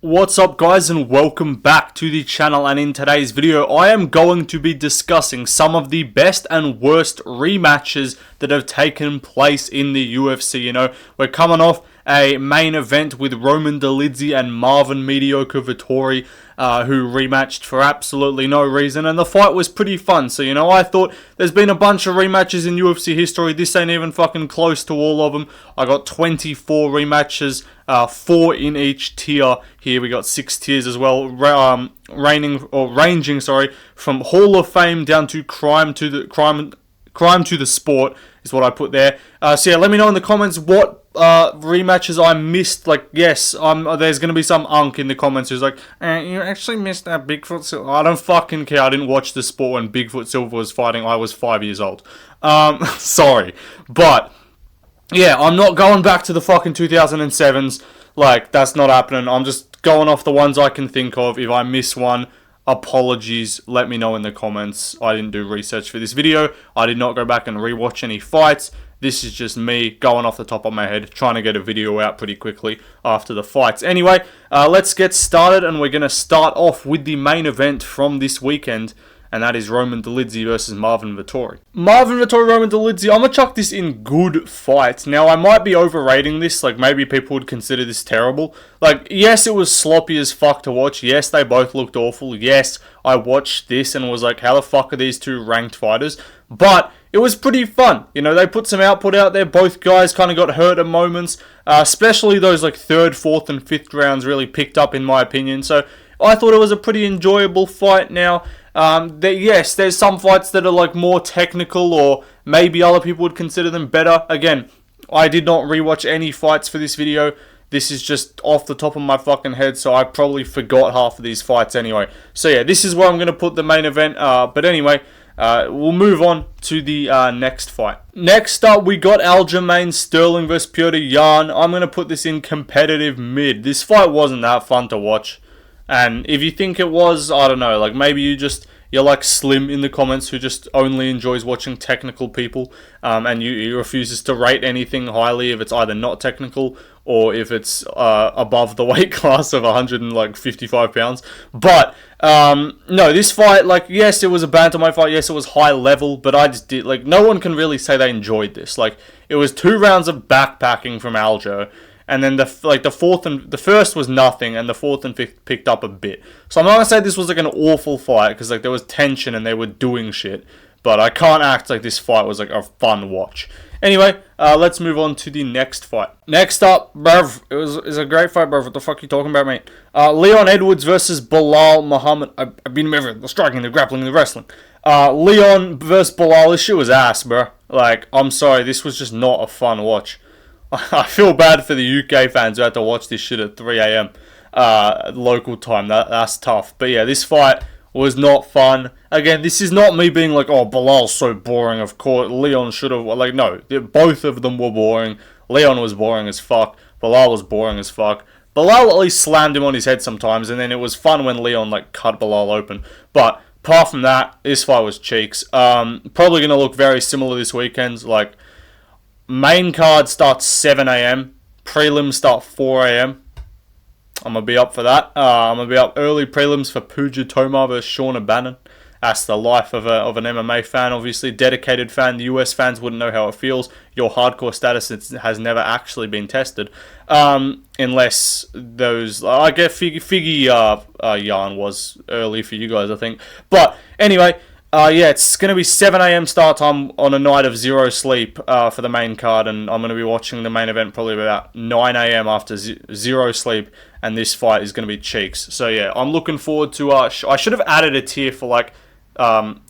What's up guys, and welcome back to the channel. And in today's video I am going to be discussing some of the best and worst rematches that have taken place in the UFC. You know, we're coming off a main event with Roman Dolidze and Marvin Mediocre Vettori, who rematched for absolutely no reason, and the fight was pretty fun. So, you know, I thought there's been a bunch of rematches in UFC history. This ain't even fucking close to all of them. I got 24 rematches, 4 in each tier. Here we got 6 tiers as well, ranging from Hall of Fame down to crime to the sport is what I put there. So yeah, let me know in the comments what rematches I missed. Like, yes, there's going to be some unk in the comments who's like, you actually missed that Bigfoot Silva. I don't fucking care. I didn't watch the sport when Bigfoot Silva was fighting. I was 5 years old. Sorry. But, yeah, I'm not going back to the fucking 2007s. Like, that's not happening. I'm just going off the ones I can think of. If I miss one, apologies, let me know in the comments. I didn't do research for this video. I did not go back and rewatch any fights. This is just me going off the top of my head, trying to get a video out pretty quickly after the fights. Anyway, let's get started, and we're going to start off with the main event from this weekend, and that is Roman Dolidze versus Marvin Vettori. Marvin Vettori, Roman Dolidze, I'm going to chuck this in good fight. Now, I might be overrating this. Like, maybe people would consider this terrible. Like, yes, it was sloppy as fuck to watch. Yes, they both looked awful. Yes, I watched this and was like, how the fuck are these two ranked fighters? But it was pretty fun. You know, they put some output out there. Both guys kind of got hurt at moments. Especially those, like, 3rd, 4th, and 5th rounds really picked up, in my opinion. So, I thought it was a pretty enjoyable fight. Now, yes, there's some fights that are like more technical, or maybe other people would consider them better. Again, I did not rewatch any fights for this video. This is just off the top of my fucking head, so I probably forgot half of these fights anyway. So yeah, this is where I'm going to put the main event. But anyway, we'll move on to the next fight. Next up, we got Aljamain Sterling versus Petr Yan. I'm going to put this in competitive mid. This fight wasn't that fun to watch. And if you think it was, I don't know, like maybe you're like Slim in the comments who just only enjoys watching technical people, and he refuses to rate anything highly if it's either not technical or if it's above the weight class of 155 pounds. But, no, this fight, like, yes, it was a bantamweight fight, yes, it was high level, but I just did, like, no one can really say they enjoyed this. Like, it was 2 rounds of backpacking from Aljo. And then the first was nothing, and the 4th and 5th picked up a bit. So I'm not gonna say this was like an awful fight, because like there was tension and they were doing shit. But I can't act like this fight was like a fun watch. Anyway, let's move on to the next fight. Next up, bruv, it was a great fight, bruv. What the fuck are you talking about, mate? Leon Edwards versus Belal Muhammad. I've been everything. The striking, the grappling, the wrestling. Leon versus Belal. This shit was ass, bro. Like, I'm sorry, this was just not a fun watch. I feel bad for the UK fans who had to watch this shit at 3 a.m. Local time. That's tough. But yeah, this fight was not fun. Again, this is not me being like, oh, Belal's so boring. Of course, Leon should have. Like, no, both of them were boring. Leon was boring as fuck. Belal was boring as fuck. Belal at least slammed him on his head sometimes, and then it was fun when Leon like cut Belal open. But apart from that, this fight was cheeks. Probably gonna look very similar this weekend. Like, main card starts 7 a.m. Prelims start 4 a.m. I'm going to be up for that. I'm going to be up early prelims for Puja Tomar versus Sean O'Bannon. That's the life of an MMA fan, obviously. Dedicated fan. The US fans wouldn't know how it feels. Your hardcore status has never actually been tested. Unless those... I get Figgy Yarn was early for you guys, I think. But anyway... yeah, it's going to be 7 a.m. start time on a night of 0 sleep for the main card, and I'm going to be watching the main event probably about 9 a.m. after 0 sleep, and this fight is going to be cheeks. So yeah, I'm looking forward to... I should have added a tier for like...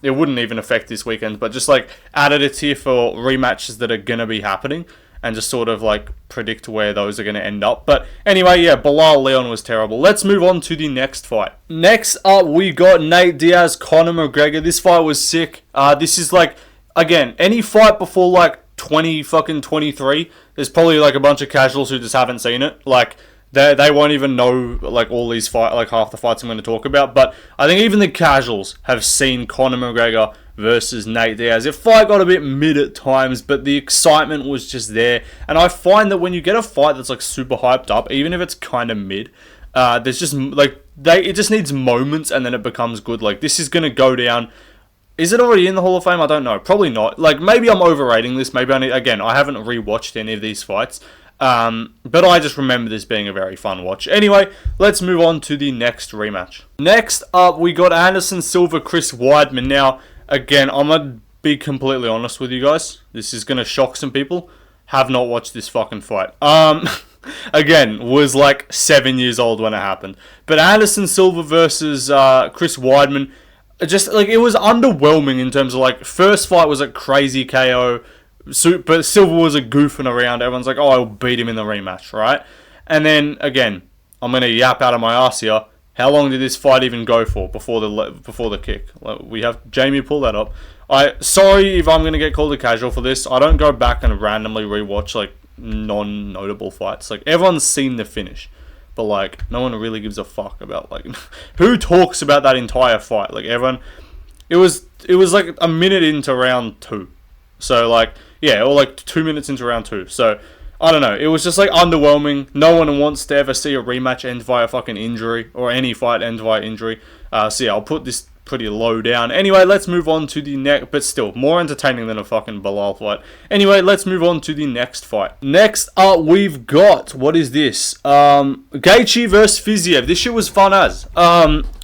it wouldn't even affect this weekend, but just like added a tier for rematches that are going to be happening, and just sort of like predict where those are going to end up. But anyway, yeah, Belal Leon was terrible. Let's move on to the next fight. Next up, we got Nate Diaz, Conor McGregor. This fight was sick. This is like, again, any fight before like 23, there's probably like a bunch of casuals who just haven't seen it. Like, they won't even know like all these fight, like half the fights I'm going to talk about. But I think even the casuals have seen Conor McGregor versus Nate Diaz. The fight got a bit mid at times, but the excitement was just there. And I find that when you get a fight that's like super hyped up, even if it's kind of mid, There's just, like, it just needs moments and then it becomes good. Like, this is going to go down. Is it already in the Hall of Fame? I don't know. Probably not. Like, maybe I'm overrating this. Maybe again, I haven't rewatched any of these fights. But I just remember this being a very fun watch. Anyway, let's move on to the next rematch. Next up, we got Anderson Silva, Chris Weidman. Now, again, I'm going to be completely honest with you guys. This is going to shock some people. Have not watched this fucking fight. Again, was like 7 years old when it happened. But Anderson Silva versus Chris Weidman, just like, it was underwhelming in terms of, like, first fight was a crazy KO, but Silva was a goofing around. Everyone's like, oh, I'll beat him in the rematch, right? And then again, I'm gonna yap out of my ass here. How long did this fight even go for before the kick? We have Jamie pull that up. Sorry if I'm gonna get called a casual for this. I don't go back and randomly rewatch like non-notable fights. Like, everyone's seen the finish, but like, no one really gives a fuck about, like, who talks about that entire fight. Like, everyone, it was like a minute into round 2, so like, yeah, or like 2 minutes into round 2. So I don't know. It was just like underwhelming. No one wants to ever see a rematch end via fucking injury, or any fight end via injury. So yeah, I'll put this pretty low down. Anyway, let's move on to the next, but still more entertaining than a fucking Bilal fight. Anyway, let's move on to the next fight. Next up, we've got, what is this? Gaethje versus Fiziev. This shit was fun as.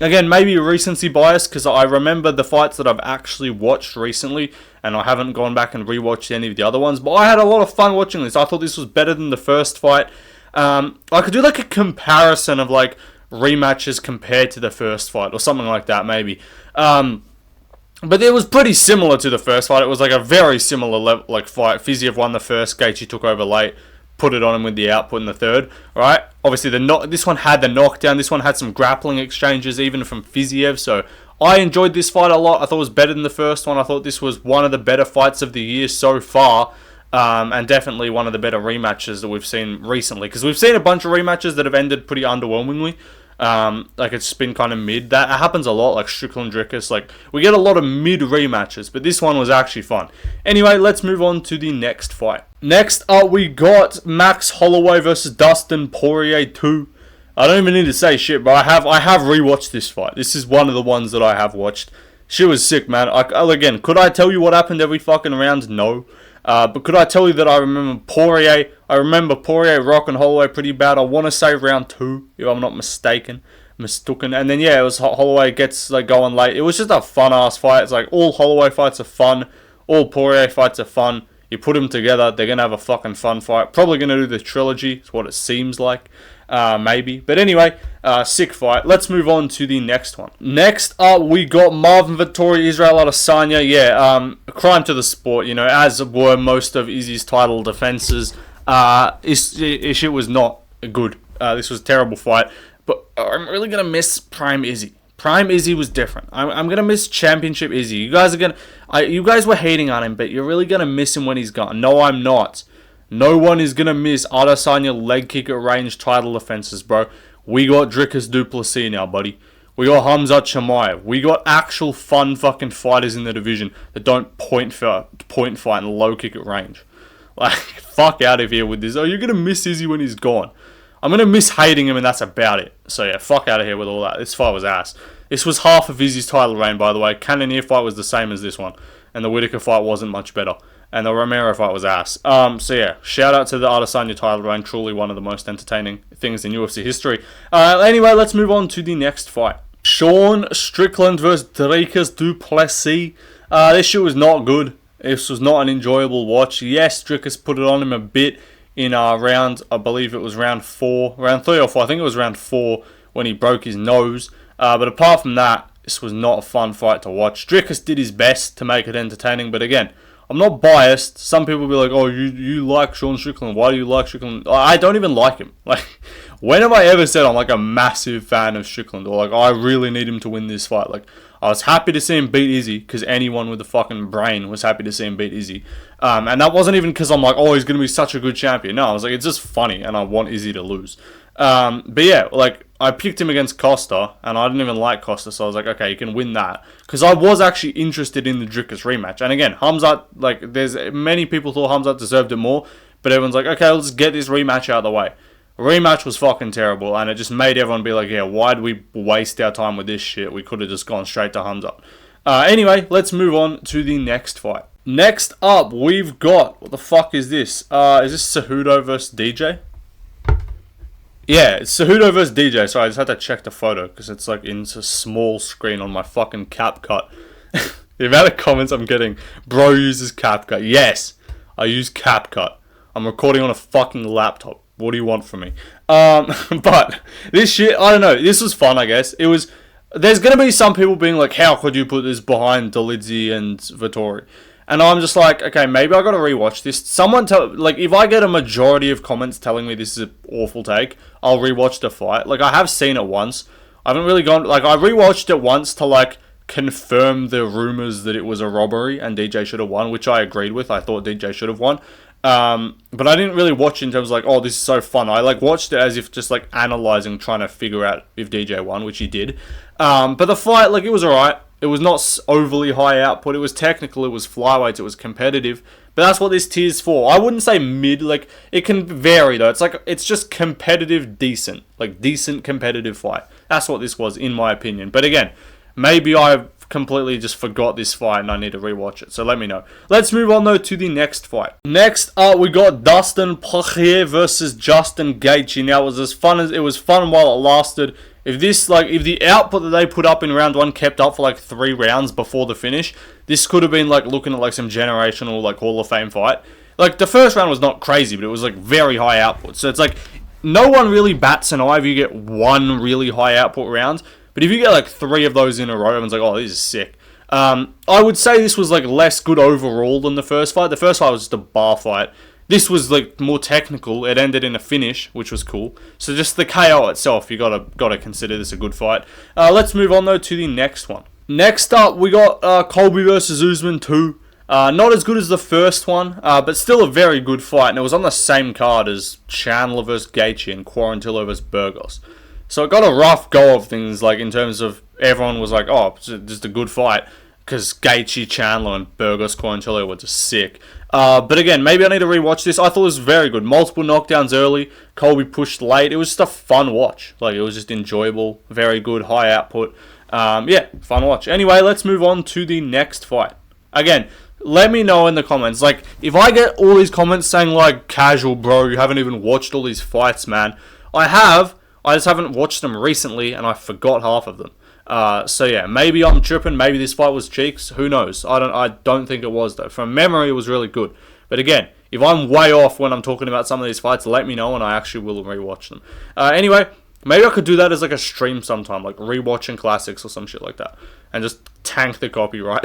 Again, maybe recency bias, because I remember the fights that I've actually watched recently, and I haven't gone back and rewatched any of the other ones, but I had a lot of fun watching this. I thought this was better than the first fight. I could do like a comparison of like rematches compared to the first fight, or something like that, maybe. But it was pretty similar to the first fight. It was like a very similar level, like, fight. Fiziev won the first, Gaethje took over late, put it on him with the output in the third. Right? Obviously, this one had the knockdown. This one had some grappling exchanges, even from Fiziev. So I enjoyed this fight a lot. I thought it was better than the first one. I thought this was one of the better fights of the year so far. And definitely one of the better rematches that we've seen recently. Because we've seen a bunch of rematches that have ended pretty underwhelmingly. Like, it's been kind of mid. That happens a lot, like Strickland, Dricus. Like, we get a lot of mid rematches, but this one was actually fun. Anyway, let's move on to the next fight. Next up, we got Max Holloway versus Dustin Poirier 2. I don't even need to say shit, but I have rewatched this fight. This is one of the ones that I have watched. She was sick, man. Again, could I tell you what happened every fucking round? No. But could I tell you that I remember Poirier rocking Holloway pretty bad. I want to say round 2, if I'm not mistaken. And then, yeah, it was Holloway gets like going late. It was just a fun-ass fight. It's like, all Holloway fights are fun. All Poirier fights are fun. You put them together, they're going to have a fucking fun fight. Probably going to do the trilogy. It's what it seems like. Maybe. But anyway, sick fight. Let's move on to the next one. Next up, we got Marvin Vettori, Israel Adesanya. Yeah, a crime to the sport, you know, as were most of Izzy's title defenses. It was not good. This was a terrible fight. But I'm really going to miss Prime Izzy. Prime Izzy was different. I'm going to miss Championship Izzy. You guys were hating on him, but you're really going to miss him when he's gone. No, I'm not. No one is going to miss Adesanya leg kick at range title defenses, bro. We got Dricus du Plessis now, buddy. We got Khamzat Chimaev. We got actual fun fucking fighters in the division that don't point fight and low kick at range. Like, fuck out of here with this. Oh, you're going to miss Izzy when he's gone. I'm going to miss hating him, and that's about it. So yeah, fuck out of here with all that. This fight was ass. This was half of Izzy's title reign, by the way. Cannonier fight was the same as this one. And the Whittaker fight wasn't much better. And the Romero fight was ass. So yeah, shout out to the Adesanya title reign. Truly one of the most entertaining things in UFC history. Anyway, let's move on to the next fight. Sean Strickland versus Dricus du Plessis. This shit was not good. This was not an enjoyable watch. Yes, Dricus put it on him a bit in round, I believe it was round 4. Round 3 or 4. I think it was round 4 when he broke his nose. But apart from that, this was not a fun fight to watch. Dricus did his best to make it entertaining. But again, I'm not biased. Some people will be like, oh, you like Sean Strickland. Why do you like Strickland? I don't even like him. Like, when have I ever said I'm like a massive fan of Strickland? Or like, I really need him to win this fight? Like, I was happy to see him beat Izzy because anyone with a fucking brain was happy to see him beat Izzy. And that wasn't even because I'm like, oh, he's going to be such a good champion. No, I was like, it's just funny and I want Izzy to lose. But yeah, like, I picked him against Costa, and I didn't even like Costa, so I was like, okay, you can win that. Because I was actually interested in the Dricus rematch. And again, Khamzat, like, there's many people thought Khamzat deserved it more, but everyone's like, okay, let's get this rematch out of the way. Rematch was fucking terrible, and it just made everyone be like, yeah, why'd we waste our time with this shit? We could have just gone straight to Hunter. Anyway, let's move on to the next fight. Next up, we've got... What the fuck is this? Is this Cejudo versus DJ? Yeah, it's Cejudo versus DJ. Sorry, I just had to check the photo because it's like in a small screen on my fucking CapCut. The amount of comments I'm getting, bro uses CapCut. Yes, I use CapCut. I'm recording on a fucking laptop. What do you want from me? But this shit, I don't know. This was fun, I guess. It was... There's going to be some people being like, how could you put this behind Della and Vettori? And I'm just like, okay, maybe I got to rewatch this. Someone tell... Like, if I get a majority of comments telling me this is an awful take, I'll rewatch the fight. Like, I have seen it once. I haven't really gone... Like, I rewatched it once to, like, confirm the rumors that it was a robbery and DJ should have won, which I agreed with. I thought DJ should have won. But I didn't really watch it in terms of like, oh, this is so fun. I like watched it as if just like analyzing, trying to figure out if DJ won, which he did. But the fight, like, it was alright. It was not overly high output. It was technical. It was flyweight. It was competitive. But that's what this tier's for. I wouldn't say mid. Like, it can vary though. It's like, it's just competitive, decent. Like, decent competitive fight. That's what this was, in my opinion. But again, maybe I completely just forgot this fight and I need to rewatch it, so let me know. Let's move on though to the next fight. Next up, we got Dustin Poirier versus Justin Gaethje. Now, it was fun while it lasted. If the output that they put up in round 1 kept up for like 3 rounds before the finish, this could have been like looking at like some generational like Hall of Fame fight. Like, the first round was not crazy, but it was like very high output. So it's like no one really bats an eye if you get one really high output round. But if you get like 3 of those in a row, everyone's like, oh, this is sick. I would say this was like less good overall than the first fight. The first fight was just a bar fight. This was like more technical. It ended in a finish, which was cool. So just the KO itself, you gotta consider this a good fight. Let's move on though to the next one. Next up, we got Colby versus Usman 2. Not as good as the first one, but still a very good fight. And it was on the same card as Chandler versus Gaethje and Quarantillo versus Burgos. So it got a rough go of things, like in terms of everyone was like, oh, it's just a good fight, because Gaethje, Chandler, and Burgos, Quarantillo were just sick. But again, maybe I need to rewatch this. I thought it was very good. Multiple knockdowns early, Colby pushed late. It was just a fun watch. Like, it was just enjoyable, very good, high output. Yeah, fun watch. Anyway, let's move on to the next fight. Again, let me know in the comments. Like, if I get all these comments saying like, casual bro, you haven't even watched all these fights, man. I have. I just haven't watched them recently, and I forgot half of them. So yeah, maybe I'm tripping. Maybe this fight was cheeks. Who knows? I don't think it was though. From memory, it was really good. But again, if I'm way off when I'm talking about some of these fights, let me know, and I actually will rewatch them. Anyway, maybe I could do that as like a stream sometime, like rewatching classics or some shit like that, and just tank the copyright.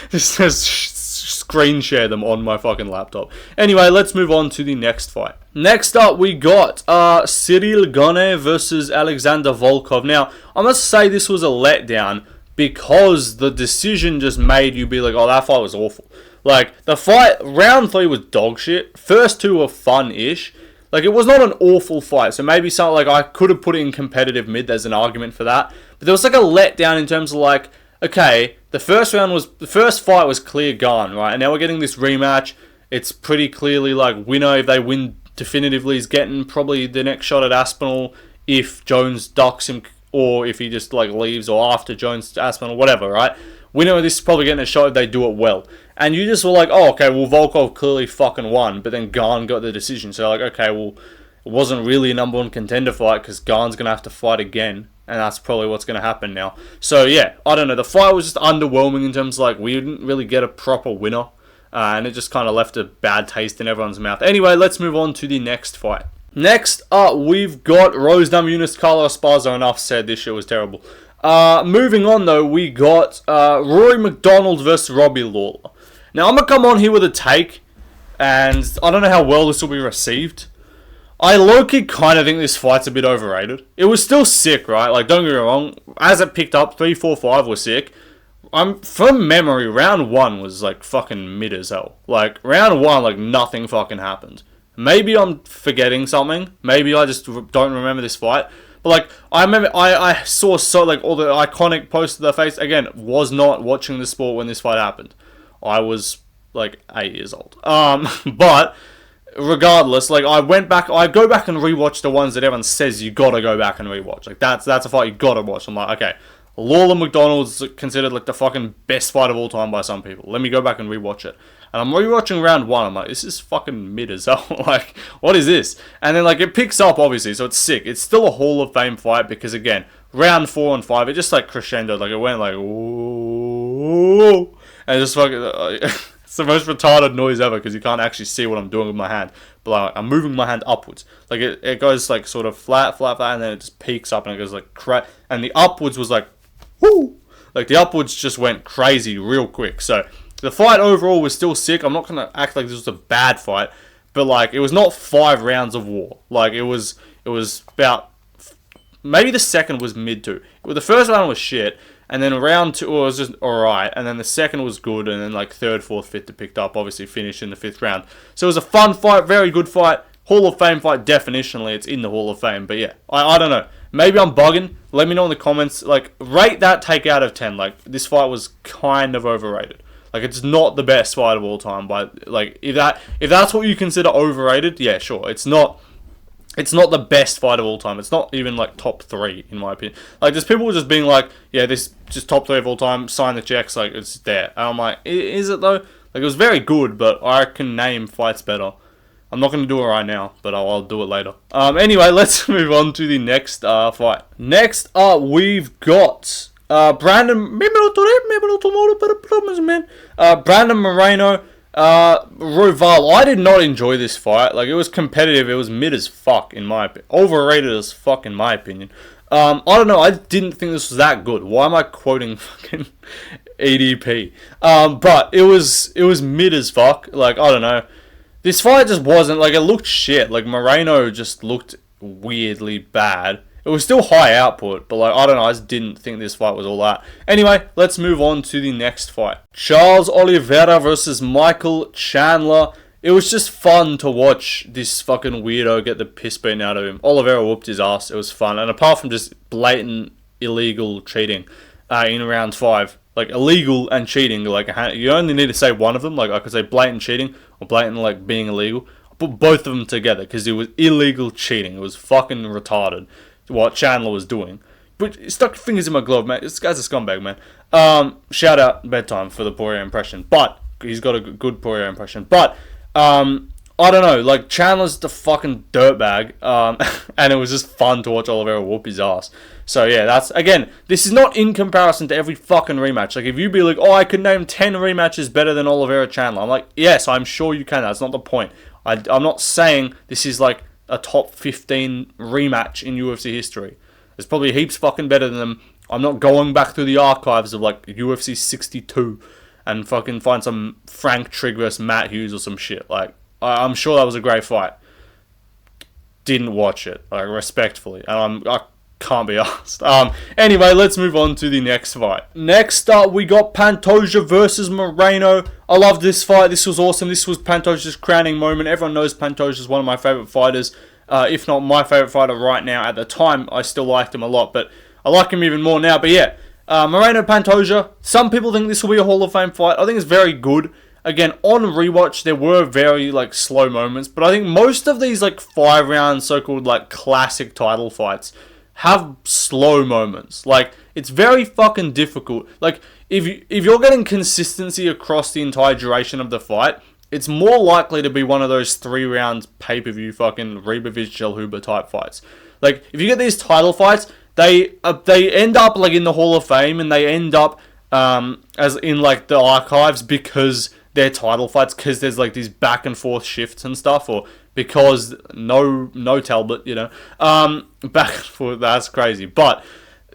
just screen share them on my fucking laptop. Anyway, let's move on to the next fight. Next up, we got Cyril Gane versus Alexander Volkov. Now, I must say this was a letdown because the decision just made you be like, oh, that fight was awful. Like, the fight, round 3 was dog shit. First 2 were fun-ish. Like, it was not an awful fight. So maybe something like I could have put it in competitive mid. There's an argument for that. But there was like a letdown in terms of like, okay, the first fight was clear Gane, right? And now we're getting this rematch. It's pretty clearly like winner, if they win definitively, is getting probably the next shot at Aspinall if Jones ducks him, or if he just like leaves, or after Jones Aspinall, whatever, right? Winner of this is probably getting a shot if they do it well. And you just were like, oh, okay, well, Volkov clearly fucking won, but then Gane got the decision. So like, okay, well, it wasn't really a number 1 contender fight because Gane's going to have to fight again. And that's probably what's going to happen now. So, yeah, I don't know. The fight was just underwhelming in terms of, like, we didn't really get a proper winner. And it just kind of left a bad taste in everyone's mouth. Anyway, let's move on to the next fight. Next up, we've got Rose Namajunas, Carlos Esparza. Enough said, this shit was terrible. Moving on, though, we got Rory MacDonald versus Robbie Lawler. Now, I'm going to come on here with a take. And I don't know how well this will be received. I low-key kind of think this fight's a bit overrated. It was still sick, right? Like, don't get me wrong. As it picked up, 3, 4, 5 was sick. From memory, round 1 was, like, fucking mid as hell. Like, round 1, like, nothing fucking happened. Maybe I'm forgetting something. Maybe I just don't remember this fight. But, like, I remember I saw like, all the iconic posts of their face. Again, was not watching the sport when this fight happened. I was, like, 8 years old. But regardless, like, I go back and rewatch the ones that everyone says you gotta go back and rewatch. Like, that's a fight you gotta watch. I'm like, okay, Lawler MacDonald's considered like the fucking best fight of all time by some people. Let me go back and rewatch it. And I'm rewatching round 1. I'm like, this is fucking mid as hell. Like, what is this? And then, like, it picks up, obviously, so it's sick. It's still a Hall of Fame fight because, again, round 4 and 5, it just, like, crescendoed. Like, it went, like, ooh. And just fucking... it's the most retarded noise ever because you can't actually see what I'm doing with my hand. But, like, I'm moving my hand upwards. Like, it goes, like, sort of flat, and then it just peaks up and it goes, like, and the upwards was, like, woo! Like, the upwards just went crazy real quick. So... the fight overall was still sick. I'm not going to act like this was a bad fight. But, like, it was not 5 rounds of war. Like, it was about... maybe the second was mid to. The first round was shit. And then round 2 was just alright. And then the second was good. And then, like, 3rd, 4th, 5th it picked up. Obviously finished in the 5th round. So it was a fun fight. Very good fight. Hall of Fame fight. Definitionally, it's in the Hall of Fame. But, yeah. I don't know. Maybe I'm bugging. Let me know in the comments. Like, rate that take out of 10. Like, this fight was kind of overrated. Like, it's not the best fight of all time, but, like, if that's what you consider overrated, yeah, sure. It's not the best fight of all time. It's not even, like, top 3, in my opinion. Like, there's people just being like, yeah, this just top 3 of all time, sign the checks, like, it's there. And I'm like, is it, though? Like, it was very good, but I can name fights better. I'm not going to do it right now, but I'll do it later. Anyway, let's move on to the next fight. Next up, we've got... Brandon Moreno, Roval. I did not enjoy this fight. Like, it was competitive. It was mid as fuck, in my opinion. Overrated as fuck, in my opinion. I don't know. I didn't think this was that good. Why am I quoting fucking ADP? But it was mid as fuck. Like, I don't know. This fight just wasn't, like, it looked shit. Like, Moreno just looked weirdly bad. It was still high output, but, like, I don't know, I just didn't think this fight was all that. Anyway, let's move on to the next fight. Charles Oliveira versus Michael Chandler. It was just fun to watch this fucking weirdo get the piss beaten out of him. Oliveira whooped his ass. It was fun. And apart from just blatant illegal cheating in round 5, like, illegal and cheating, like, you only need to say one of them. Like, I could say blatant cheating or blatant, like, being illegal. Put both of them together because it was illegal cheating. It was fucking retarded what Chandler was doing. But he stuck fingers in my glove, man. This guy's a scumbag, man. Shout out Bedtime for the Poirier impression. But he's got a good Poirier impression. But I don't know. Like, Chandler's the fucking dirtbag. And it was just fun to watch Oliveira whoop his ass. So yeah, that's, again, this is not in comparison to every fucking rematch. Like, if you be like, oh, I could name 10 rematches better than Oliveira Chandler, I'm like, yes, I'm sure you can. That's not the point. I'm not saying this is like a top 15 rematch in UFC history. There's probably heaps fucking better than them. I'm not going back through the archives of, like, UFC 62 and fucking find some Frank Trigg versus Matt Hughes or some shit. Like, I'm sure that was a great fight. Didn't watch it, like, respectfully, and I can't be asked. Anyway, let's move on to the next fight. Next up, we got Pantoja versus Moreno. I love this fight. This was awesome. This was Pantoja's crowning moment. Everyone knows Pantoja is one of my favorite fighters, if not my favorite fighter right now. At the time, I still liked him a lot, but I like him even more now. But yeah, Moreno Pantoja. Some people think this will be a Hall of Fame fight. I think it's very good. Again, on rewatch, there were very, like, slow moments, but I think most of these, like, 5-round so-called, like, classic title fights have slow moments. Like, it's very fucking difficult. Like, if you're getting consistency across the entire duration of the fight, it's more likely to be one of those 3-round pay-per-view fucking Rebovich Jelhuba type fights. Like, if you get these title fights, they end up, like, in the Hall of Fame, and they end up as in, like, the archives because they're title fights, because there's, like, these back and forth shifts and stuff, or because no Talbot, you know, back and forth. That's crazy. But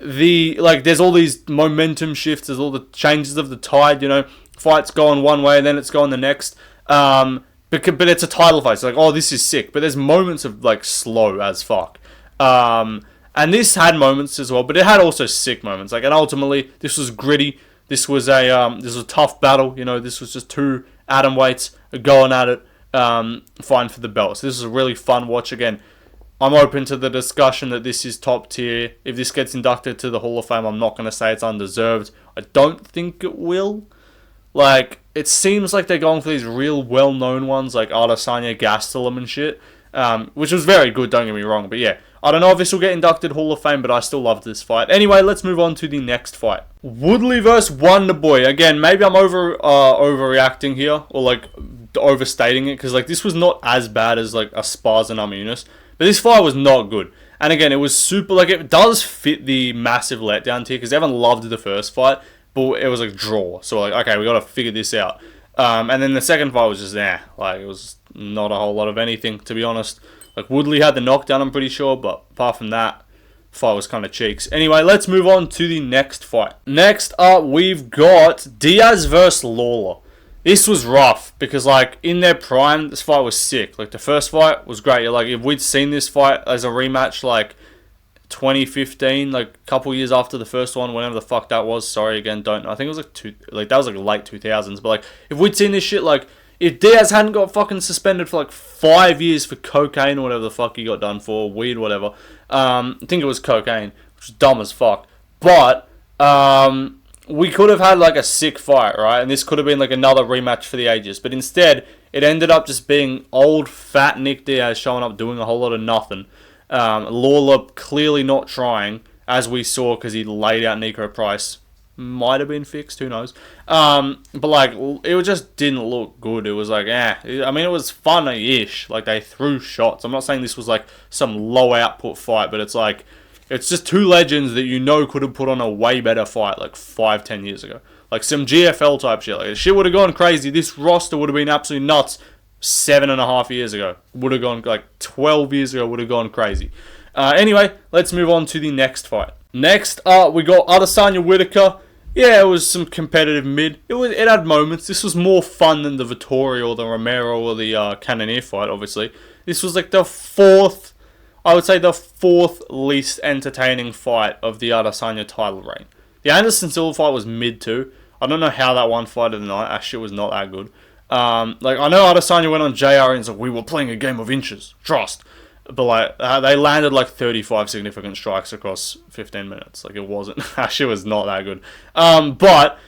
there's all these momentum shifts. There's all the changes of the tide. You know, fights going one way and then it's going the next. But it's a title fight. It's like, oh, this is sick. But there's moments of, like, slow as fuck. And this had moments as well, but it had also sick moments. Like, and ultimately, this was gritty. This was a tough battle. You know, this was just two atom weights going at it. Fine for the belt. So this is a really fun watch. Again, I'm open to the discussion that this is top tier. If this gets inducted to the Hall of Fame, I'm not going to say it's undeserved. I don't think it will. Like, it seems like they're going for these real well-known ones, like Adesanya, Gastelum and shit, which was very good, don't get me wrong. But yeah, I don't know if this will get inducted Hall of Fame, but I still loved this fight. Anyway, let's move on to the next fight. Woodley versus Wonderboy. Again, maybe I'm overreacting here, or like overstating it, because like this was not as bad as like Esparza and Namajunas, but this fight was not good. And again, it was super, like, it does fit the massive letdown tier, because everyone loved the first fight, but it was like draw. So like, okay, we got to figure this out. And then the second fight was just like it was not a whole lot of anything, to be honest. Like, Woodley had the knockdown, I'm pretty sure, but apart from that, fight was kind of cheeks. Anyway, let's move on to the next fight. Next up, we've got Diaz versus Lawler. This was rough, because, like, in their prime, this fight was sick. Like, the first fight was great. Like, if we'd seen this fight as a rematch, like, 2015, like, a couple years after the first one, whenever the fuck that was, sorry, again, don't know. I think it was, like, that was, like, late 2000s. But, like, if we'd seen this shit, like, if Diaz hadn't got fucking suspended for, like, 5 years for cocaine or whatever the fuck he got done for, weed, whatever. I think it was cocaine, which was dumb as fuck. But, we could have had like a sick fight, right? And this could have been like another rematch for the ages. But instead, it ended up just being old fat Nick Diaz showing up doing a whole lot of nothing. Lawler clearly not trying, as we saw, because he laid out Nico Price. Might have been fixed, who knows. But like, it just didn't look good. It was like, I mean, it was funny-ish. Like, they threw shots. I'm not saying this was like some low output fight, but it's like, it's just two legends that you know could have put on a way better fight like 5-10 years ago. Like some GFL type shit. Like, shit would have gone crazy. This roster would have been absolutely nuts 7.5 years ago. Would have gone, like, 12 years ago, would have gone crazy. Anyway, let's move on to the next fight. Next up, we got Adesanya Whittaker. Yeah, it was some competitive mid. It had moments. This was more fun than the Vettori or the Romero or the Cannonier fight, obviously. This was like the fourth least entertaining fight of the Adesanya title reign. The Anderson Silva fight was mid too. I don't know how that one fight of the night. That shit was not that good. Like, I know Adesanya went on JR and said, we were playing a game of inches. Trust. But like, they landed like 35 significant strikes across 15 minutes. Like, it wasn't. That shit was not that good. But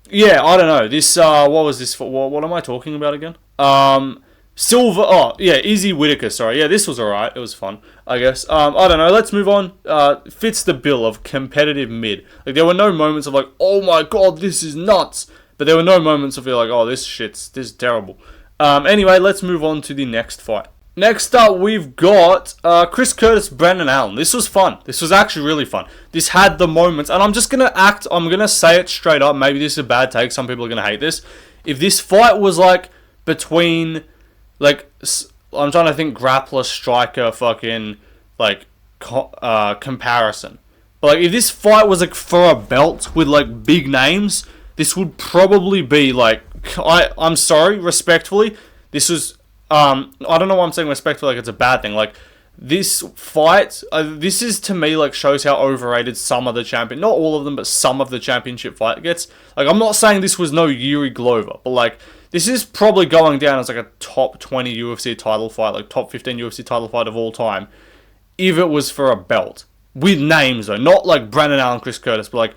yeah, I don't know. This what was this for? What am I talking about again? Silva, Izzy Whittaker, sorry. Yeah, this was alright. It was fun, I guess. I don't know. Let's move on. Fits the bill of competitive mid. Like, there were no moments of like, oh my god, this is nuts. But there were no moments of like, oh, this is terrible. Anyway, let's move on to the next fight. Next up, we've got Chris Curtis, Brendan Allen. This was fun. This was actually really fun. This had the moments, and I'm going to say it straight up. Maybe this is a bad take. Some people are going to hate this. If this fight was like between, like, I'm trying to think grappler, striker, fucking, like, comparison. But, like, if this fight was, like, for a belt with, like, big names, this would probably be, like, I'm sorry, respectfully, this was, I don't know why I'm saying respectfully like it's a bad thing. Like, this fight, this is, to me, like, shows how overrated some of the not all of them, but some of the championship fight gets. Like, I'm not saying this was no Yuri Glover, but, like, this is probably going down as, like, a top 20 UFC title fight, like, top 15 UFC title fight of all time, if it was for a belt. With names, though. Not, like, Brandon Allen, Chris Curtis, but, like,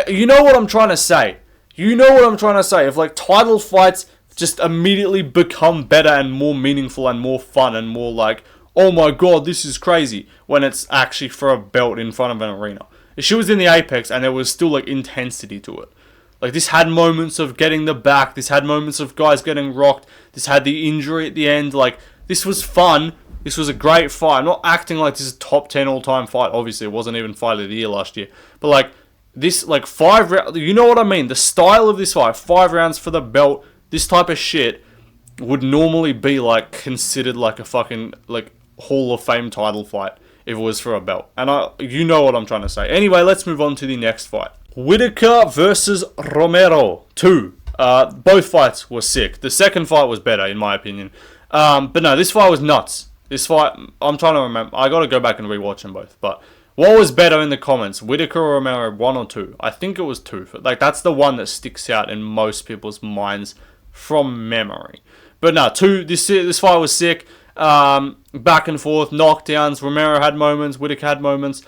you know what I'm trying to say. If, like, title fights just immediately become better and more meaningful and more fun and more, like, oh my god, this is crazy, when it's actually for a belt in front of an arena. She was in the Apex, and there was still, like, intensity to it. Like, this had moments of getting the back. This had moments of guys getting rocked. This had the injury at the end. Like, this was fun. This was a great fight. I'm not acting like this is a top 10 all-time fight. Obviously, it wasn't even fight of the year last year. But, like, this, like, 5 rounds... You know what I mean? The style of this fight, 5 rounds for the belt, this type of shit would normally be, like, considered, like, a fucking, like, Hall of Fame title fight if it was for a belt. And you know what I'm trying to say. Anyway, let's move on to the next fight. Whittaker versus Romero 2. Both fights were sick. The second fight was better, in my opinion. But no, this fight was nuts. This fight, I'm trying to remember. I gotta go back and rewatch them both. But what was better in the comments? Whittaker or Romero, 1 or 2? I think it was 2. Like, that's the one that sticks out in most people's minds from memory. But no, 2. This fight was sick. Back and forth, knockdowns. Romero had moments. Whittaker had moments.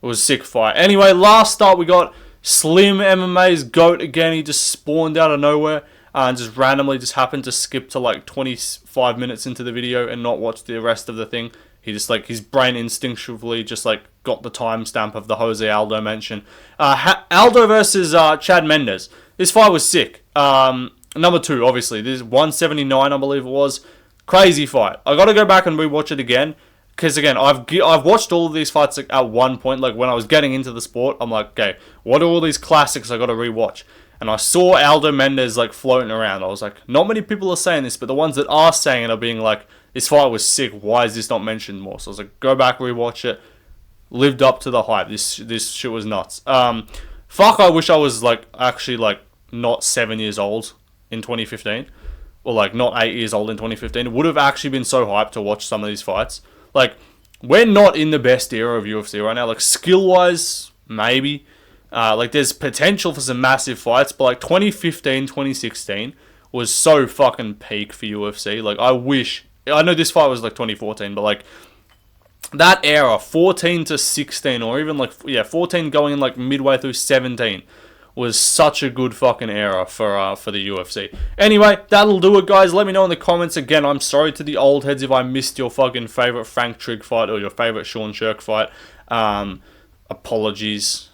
It was a sick fight. Anyway, last start we got Slim MMA's GOAT again. He just spawned out of nowhere and just randomly just happened to skip to like 25 minutes into the video and not watch the rest of the thing. He just like, his brain instinctively just like got the timestamp of the Jose Aldo mention. Aldo versus Chad Mendes. This fight was sick. Number 2, obviously. This is 179, I believe it was. Crazy fight. I got to go back and rewatch it again. Because again, I've watched all of these fights like, at one point. Like when I was getting into the sport, I'm like, okay, what are all these classics I got to rewatch? And I saw Aldo Mendes like floating around. I was like, not many people are saying this, but the ones that are saying it are being like, this fight was sick. Why is this not mentioned more? So I was like, go back, rewatch it. Lived up to the hype. This shit was nuts. Fuck, I wish I was like actually like not 7 years old in 2015, or like not 8 years old in 2015. It would have actually been so hyped to watch some of these fights. Like, we're not in the best era of UFC right now. Like, skill-wise, maybe. Like, there's potential for some massive fights. But, like, 2015, 2016 was so fucking peak for UFC. Like, I wish... I know this fight was, like, 2014. But, like, that era, 14 to 16, or even, like... Yeah, 14 going in, like, midway through 17... was such a good fucking era for the UFC. Anyway, that'll do it, guys. Let me know in the comments. Again, I'm sorry to the old heads if I missed your fucking favourite Frank Trigg fight or your favourite Sean Shirk fight. Apologies.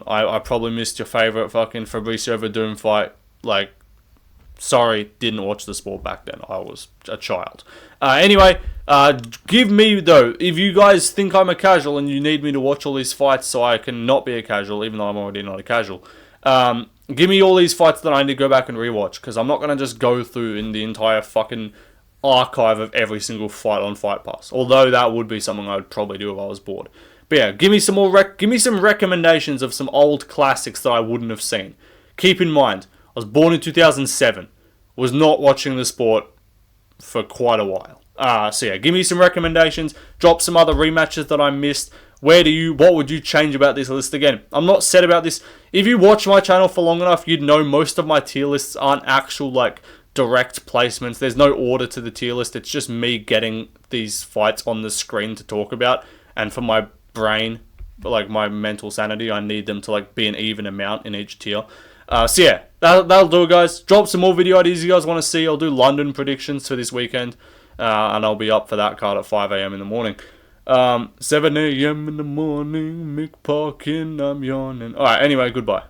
I probably missed your favourite fucking Fabricio Verdum fight. Like, sorry, didn't watch the sport back then. I was a child. Anyway, give me, though, if you guys think I'm a casual and you need me to watch all these fights so I can not be a casual, even though I'm already not a casual, give me all these fights that I need to go back and rewatch, because I'm not going to just go through in the entire fucking archive of every single fight on Fight Pass. Although that would be something I would probably do if I was bored. But yeah, give me some more give me some recommendations of some old classics that I wouldn't have seen. Keep in mind, I was born in 2007. Was not watching the sport for quite a while. So yeah, give me some recommendations. Drop some other rematches that I missed. What would you change about this list? Again, I'm not set about this. If you watch my channel for long enough, you'd know most of my tier lists aren't actual, like, direct placements. There's no order to the tier list. It's just me getting these fights on the screen to talk about. And for my brain, like, my mental sanity, I need them to, like, be an even amount in each tier. So yeah, that'll do it, guys. Drop some more video ideas you guys want to see. I'll do London predictions for this weekend. And I'll be up for that card at 5 a.m. in the morning. 7 a.m. in the morning, Mick Parkin, I'm yawning. Alright, anyway, goodbye.